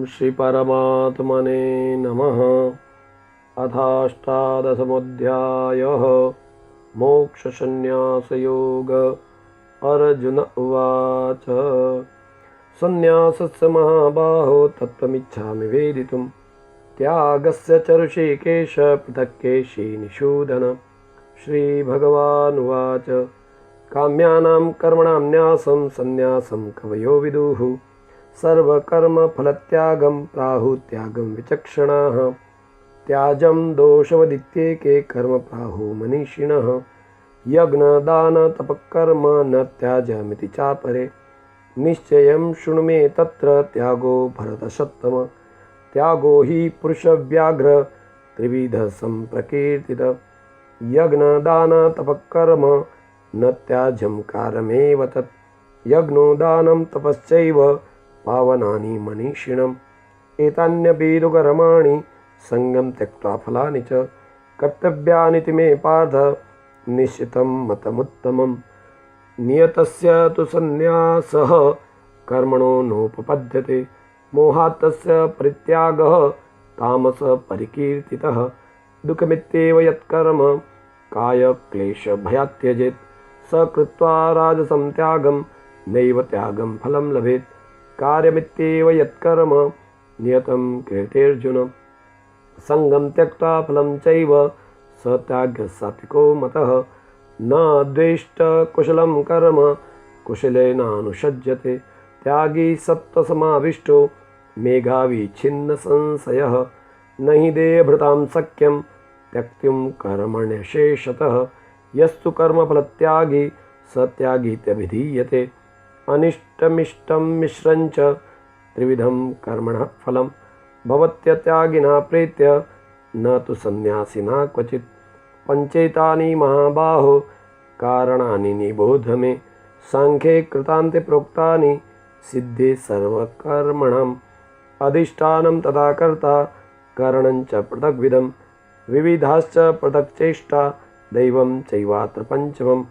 श्रीपरमात्मने नमः। अथाष्टादशमोऽध्यायः मोक्षसंन्यासयोग। अर्जुन उवाच संन्यासस्य महाबाहो तत्त्वमिच्छामि वेदितुं त्यागस्य च ऋषिकेश पृथक्केशी निषूदन। श्रीभगवानुवाच काम्यानां कर्मणां न्यासं संन्यासं कवयो विदुः सर्वकर्मफलत्यागं प्राहुत्यागं विचक्षणाः। त्याजं दोषवदित्येके कर्म प्राहुः मनीषिणः यज्ञदानतपःकर्म न त्याज्यमिति चापरे। निश्चयं शृणु मे तत्र त्यागो भरतसत्तम। त्यागो हि पुरुषव्याघ्र त्रिविधः सम्प्रकीर्तितः। यज्ञदानतपःकर्म न त्याज्यं कारमेव तत्। यज्ञो दानं तपश्चैव पावनानि मनीषिणम्। एतान्यपि कर्माणि सङ्गं त्यक्त्वा फलानि च कर्तव्यानिति मे पार्थ निश्चितं मतमुत्तमम्। नियतस्य तु संन्यासः कर्मणो नोपपद्यते मोहात् तस्य परित्यागः तामसः परिकीर्तितः। दुःखमित्येव यत्कर्म कायक्लेशभयात् त्यजेत् स कृत्वा राजसं त्यागं नैव त्यागं फलं लभेत्। कार्यमित्येव यत्कर्म नियतं क्रियतेऽर्जुन सङ्गं त्यक्त्वा फलं चैव स त्यागः सात्विको मतः। न द्वेष्ट कुशलं कर्म कुशलेनानुषज्यते त्यागी सत्त्वसमाविष्टो मेधावी छिन्न संशयः। न हि देहभृतां शक्यं त्यक्तुं कर्मण्यशेषतः। यस्तु कर्मफलत्यागी स त्यागीत्यभिधीयते। अनिष्टमिष्टं मिश्रञ्च त्रिविधं कर्मणः फलं भवत्यत्यागिना प्रीत्य न तु सन्न्यासिना क्वचित्। पञ्चैतानि महाबाहो कारणानि निबोध मे साङ्ख्ये कृतान्ते प्रोक्तानि सिद्धे सर्वकर्मणाम्। अधिष्ठानं तथा कर्ता करणं च पृथग्विधं विविधाश्च पृथक् चेष्टा दैवं चैवात्र पञ्चमम्।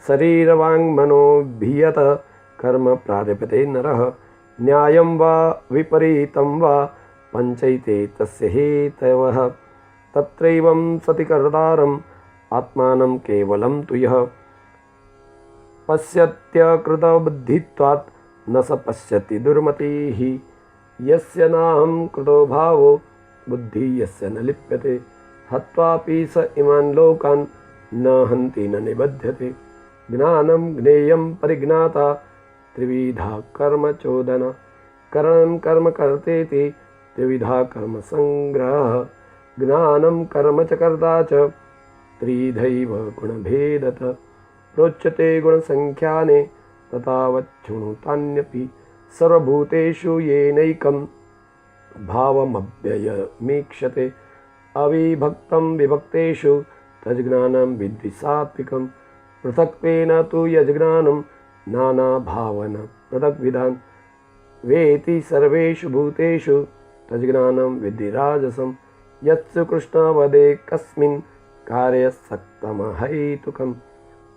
शरीरवाङ्मनोभियत कर्म प्रारभते नरः न्यायं वा विपरीतं वा पञ्चैते तस्य हेतवः। तत्रैवं सति कर्तारम् आत्मानं केवलं तु यः पश्यत्यकृतबुद्धित्वात् न स पश्यति दुर्मतिः। यस्य नाहं कृतो भावो बुद्धिः यस्य न लिप्यते हत्वापि स इमान् लोकान् न हन्ति न निबध्यते। ज्ञानं ज्ञेयं परिज्ञाता त्रिविधा कर्म चोदना करणं कर्म कर्तेति त्रिविधा कर्म संग्रहः। ज्ञानं कर्म च कर्ता च त्रिधैव गुणभेदत प्रोच्यते गुणसंख्याने तथावच्छृणुतान्यपि सर्वभूतेषु येनैकं भावमव्ययमीक्षते। अविभक्तं विभक्तेषु तज्ज्ञानं विद्धि सात्विकं पृथक्त्वेन तु यज्ज्ञानं नानाभावन पृथग्विधान् वेति सर्वेषु भूतेषु तज्ज्ञानं विद्धि राजसं। यत्सु कृष्णवदे कस्मिन् कार्यसक्तमहैतुकम्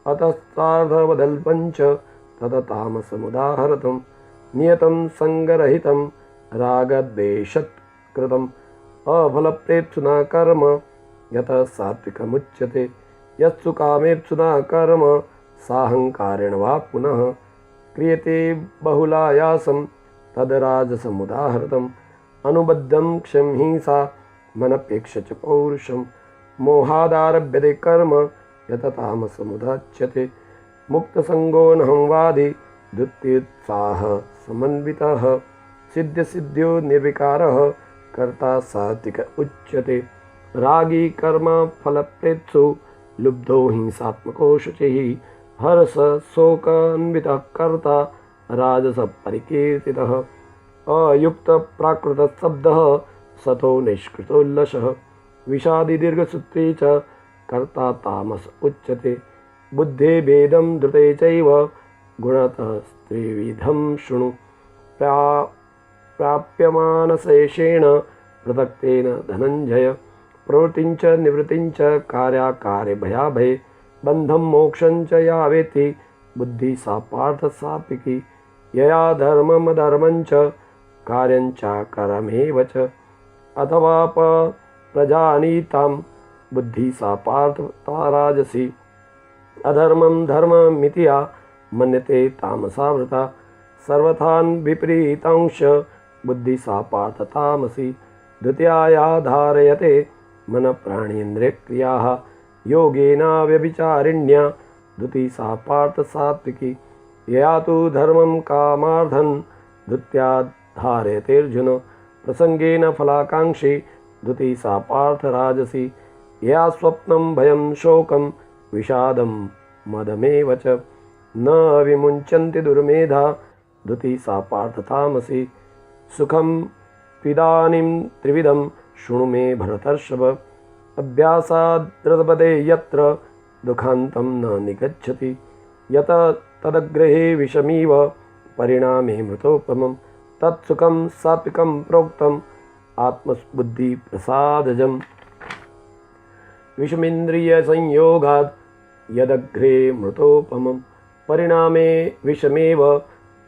अतस्तार्धवदल्पञ्च तदतामसमुदाहरतं नियतं सङ्गरहितं रागद्वेषत्कृतम् अफलप्रेप्सुना कर्म यतः सात्विकमुच्यते। यत्सु कामेप्सुना कर्म साहङ्कारेण वा पुनः क्रियते बहुलायासं तद्राजसमुदाहृतम्। अनुबद्धं क्षमहिंसा मनपेक्ष च पौरुषं मोहादारभ्यते कर्म यत तामसमुदाच्यते। मुक्तसङ्गो नहंवादी धृत्युत्साह समन्वितः सिद्ध्यसिद्ध्यो निर्विकारः कर्ता सात्विक उच्यते। रागी कर्म फलप्रेप्सु लुब्धो हिंसात्मको शुचिः हर्ष शोकान्वितः कर्ता राजसः परिकीर्तितः। अयुक्त प्राकृतशब्दः सतो निष्कृतोल्लसः विषादी दीर्घसूत्री च कर्ता तामस उच्यते। बुद्धे भेदं धृते चैव गुणतः त्रिविधं शृणु प्राप्यमानशेषेण पृथक्तेन धनञ्जय। प्रवृत्तिं च निवृत्तिं च कार्याकार्ये भयाभये बन्धं मोक्षं च या वेत्ति बुद्धिः सा पार्थ सात्विकी। यया धर्ममधर्मं च कार्यञ्चाकरमेव च अथवा प्रजानीतां बुद्धि सा पार्थ राजसी अधर्मं धर्ममिति या मन्यते तामसावृता सर्वथान् विपरीतांश बुद्धि सा पार्थ तामसी द्वितीया धारयते मन प्राणेन्द्रियक्रियाः योगेन व्यभिचारिण्या द्वितीया सा पार्थ सात्विकी यया तु धर्मं कामार्थं द्वितीया धारयते अर्जुन प्रसंगेन फलाकांक्षी द्वितीया सा पार्थ राजसी यया स्वप्नं भयं शोकं विषादं मदमेव च न विमुञ्चन्ति दुर्मेधा द्वितीया सा पार्थ तामसी सुखं पिदानीं त्रिविधं शृणु मे भरतर्षभ अभ्यासाद्रतपदे यत्र दुःखान्तं न निगच्छति यत तदग्रहे विषमीव परिणामे मृतोपमं तत्सुखं सात्विकं प्रोक्तम् आत्मबुद्धिप्रसादजम् विषमेन्द्रियसंयोगात् यदग्रे मृतोपमं परिणामे विषमेव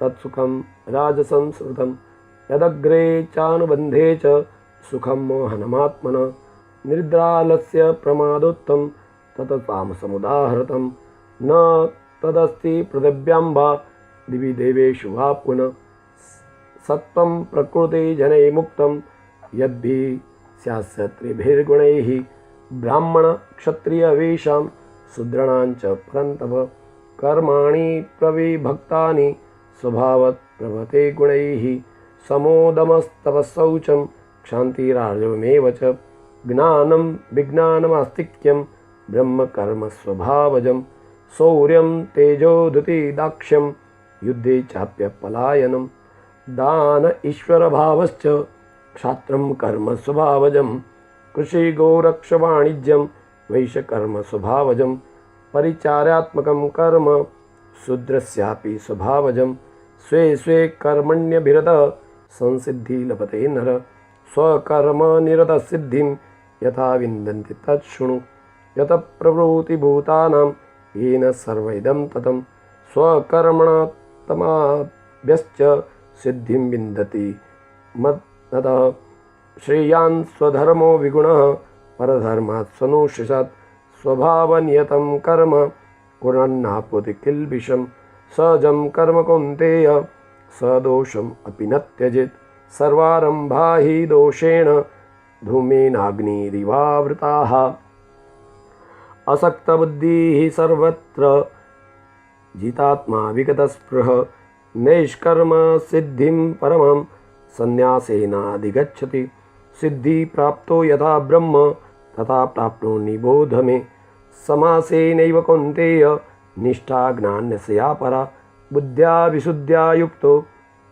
तत्सुखं राजसंस्मृतं यदग्रे चानुबन्धे च सुखं मोहनमात्मनः निद्रालस्य प्रमादोत्तं तत्तामसमुदाहृतं न तदस्ति पृथिव्यां वा दिवि देवेषु वा पुनः सत्त्वं प्रकृतिजनैः मुक्तं यद्भिः स्यास्य त्रिभिर्गुणैः ब्राह्मणक्षत्रियवेषां शूद्राणां च परन्तप कर्माणि प्रविभक्तानि स्वभावत् प्रभते गुणैः समोदमस्तपःशौचं क्षान्तिरार्जवमेव च ज्ञानं विज्ञानमास्तिक्यं ब्रह्मकर्म स्वभावजं शौर्यं तेजोधृतिदाक्ष्यं युद्धे चाप्यपलायनं दान ईश्वरभावश्च क्षात्रं कर्म स्वभावजं कृषिगोरक्षवाणिज्यं वैश्यकर्म स्वभावजं परिचार्यात्मकं कर्म शूद्रस्यापि स्वभावजं स्वे स्वे कर्मण्यभिरतः संसिद्धि लभते नर स्वकर्म निरतसिद्धिं यथा विन्दन्ति तच्छृणु यत प्रवृत्तिभूतानां येन सर्वइदं ततं स्वकर्मणा तमाभ्यश्च सिद्धिं विन्दति मत्ततः श्रेयान् स्वधर्मो विगुणः परधर्मात् स्वनुष्ठितात् स्वभावनियतं कर्म कुर्वन्नाप्नोति किल्बिषं सहजं कर्म कौन्तेय सदोषम् अपि न त्यजेत् सर्वारम्भा हि दोषेण धूमेनाग्निरिवावृताः असक्तबुद्धिः सर्वत्र जितात्मा विगतस्पृह नैष्कर्म सिद्धिं परमं संन्यासेनाधिगच्छति सिद्धि प्राप्तो यथा ब्रह्म तथा प्राप्नो निबोध मे समासेनैव कौन्तेय निष्ठा ज्ञानस्य परा बुद्ध्या विशुद्ध्या युक्तो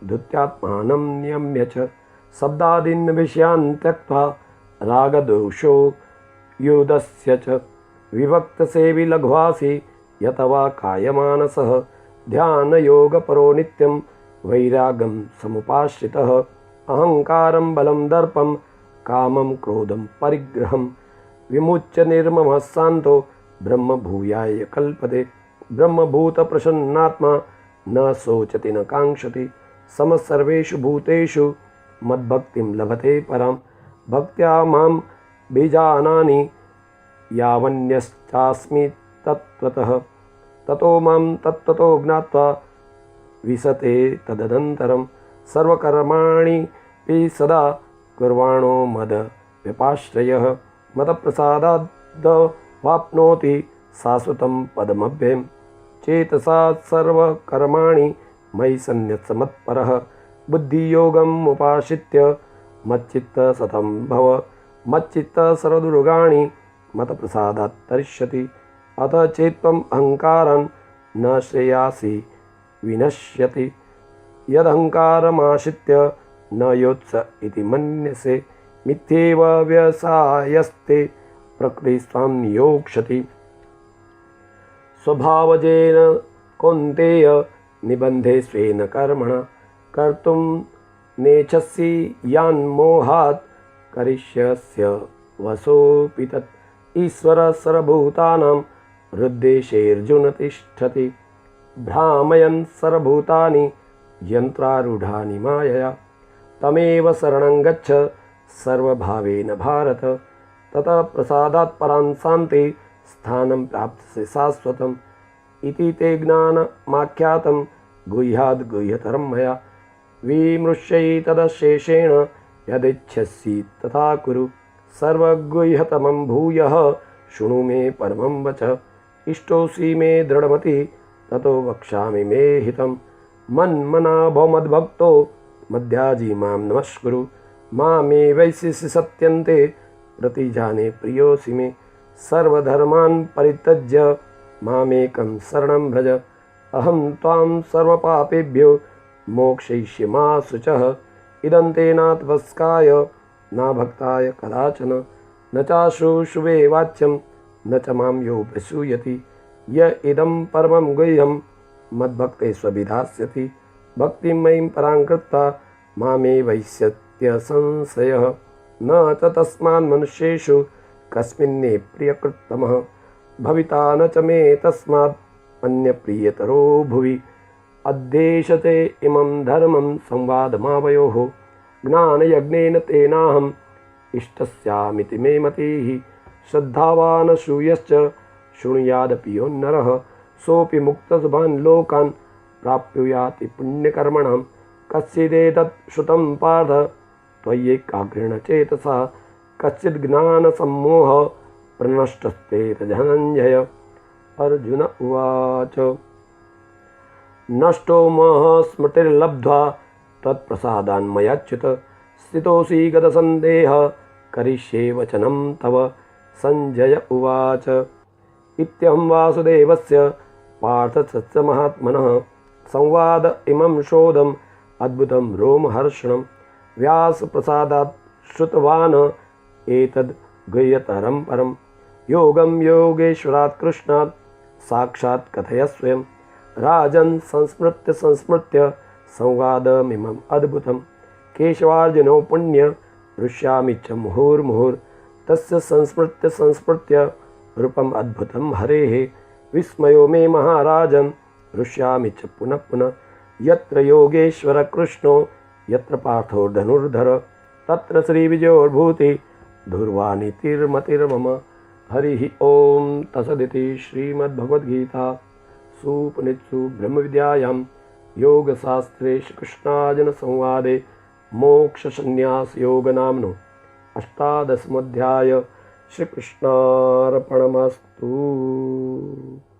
धृत्यात्मानं नियम्य च शब्दादीन् विषयान् त्यक्त्वा रागदोषो युधस्य च विभक्तसेवी लघ्वासि यतवा कायमानसः ध्यानयोगपरो नित्यं वैरागं समुपाश्रितः अहंकारं बलं दर्पं कामं क्रोधं परिग्रहं विमुच्य निर्ममः शान्तो ब्रह्मभूयाय कल्पते ब्रह्मभूतप्रसन्नात्मा न शोचति न काङ्क्षति समसर्वेषु भूतेषु मद्भक्तिं लभते परां भक्त्या मां बीजानानि यावन्यश्चास्मि तत्त्वतः ततो मां तत्त्वतो ज्ञात्वा विशते तदनन्तरं सर्वकर्माणि पि सदा कुर्वाणो मद व्यपाश्रयः मदप्रसादाद् वाप्नोति शाश्वतं पदमव्ययं चेतसा सर्वकर्माणि मयि सन्न्यस्यमत्परः बुद्धियोगम् उपाश्रित्य मच्चित्त सतं भव मच्चित्त सर्वदुर्गाणि मतप्रसादात् तरिष्यति अथ चेत्त्वम् अहङ्कारान् न श्रेयासि विनश्यति यदहङ्कारमाश्रित्य न योत्स इति मन्यसे मिथ्येव व्यवसायस्ते प्रकृतिस्त्वां नियोक्ष्यति स्वभावजेन कौन्तेय निबन्धे स्वेन कर्मणा कर्तुं नेच्छसि यान् मोहात् करिष्यस्य वशोऽपि तत् ईश्वरः सर्वभूतानां हृद्देशेऽर्जुन तिष्ठति भ्रामयन् सर्वभूतानि यन्त्रारूढानि मायया तमेव शरणं गच्छ सर्वभावेन भारत। ततः प्रसादात् परां शान्ति स्थानं प्राप्स्यसि शाश्वतम्। इति ते ज्ञानमाख्यातं गुह्याद् गुह्यतरं मया। विमृश्यै तदशेषेण यदिच्छसि तथा कुरु। सर्वगुह्यतमं भूयः शृणु मे परमं वचः। इष्टोऽसि मे दृढमतिः ततो वक्ष्यामि मे हितं। मन्मना भव मद्भक्तो मध्याजी मां नमस्कुरु। मामे वैशिष्य सत्यन्ते प्रतिजाने प्रियोऽसि मे। सर्वधर्मान् परित्यज्य मामेकं शरणं भज। अहं त्वां सर्वपापेभ्यो मोक्षयिष्यामि शुचः। इदं ते न तपस्काय न भक्ताय कदाचन। न चाशुशुभे वाच्यं न च मां यो प्रसूयति। य इदं परमं गुह्यं मद्भक्ते स्वभिधास्यति। भक्तिं मयि परां कृत्वा मामे वैष्यत्य संशयः। न च तस्मान् मनुष्येषु कस्मिन्ने प्रियकृत्तमः भविता न च मे तस्मात् अन्यप्रियतरो भुवि। अद्देशते इमं धर्मं संवादमावयोः। ज्ञानयज्ञेन तेनाहम् इष्टस्यामिति मे मतिः। श्रद्धावान् सूयश्च शृणुयादपि यो नरः सोऽपि मुक्तशुभान् लोकान् प्राप्नुयाति पुण्यकर्मणां। कच्चिदेतत् श्रुतं पार्थ त्वय्येकाग्रेण चेतसा। कच्चित् ज्ञानसम्मोहः प्रनष्टस्ते धनञ्जय। अर्जुन उवाच नष्टो मोहः स्मृतिर्लब्ध्वा त्वत्प्रसादान्मयाच्युत। स्थितोऽसि गतसन्देहः करिष्ये वचनं तव। संजय उवाच इत्यहं वासुदेवस्य पार्थस्य महात्मनः संवाद इमं शोधम् अद्भुतं रोमहर्षणं। व्यासप्रसादात् श्रुतवान् एतद् गुह्यतरं परं। योगं योगेश्वरात् कृष्णात् साक्षात् कथय स्वयं। राजन् संस्मृत्य संस्मृत्य संवादमिमम् अद्भुतं। केशवार्जुनो पुण्य हृष्यामि च मुहुर्मुहुर्। तस्य संस्मृत्य संस्मृत्य रूपम् अद्भुतं हरेः। विस्मयो मे महाराजन् हृष्यामि च पुनः पुनः। यत्र योगेश्वर कृष्णो यत्र पार्थो धनुर्धर। तत्र श्रीविजयोर्भूति धुर्वानीतिर्मतिर्मम। हरिः ओम तत्सदिति श्रीमद्भगवद्गीता सूपनिषत्सु ब्रह्मविद्यायां योगशास्त्रे श्रीकृष्णार्जुनसंवादे मोक्षसंन्यासयोगनाम्नो अष्टादशोऽध्यायः। श्रीकृष्णार्पणमस्तु।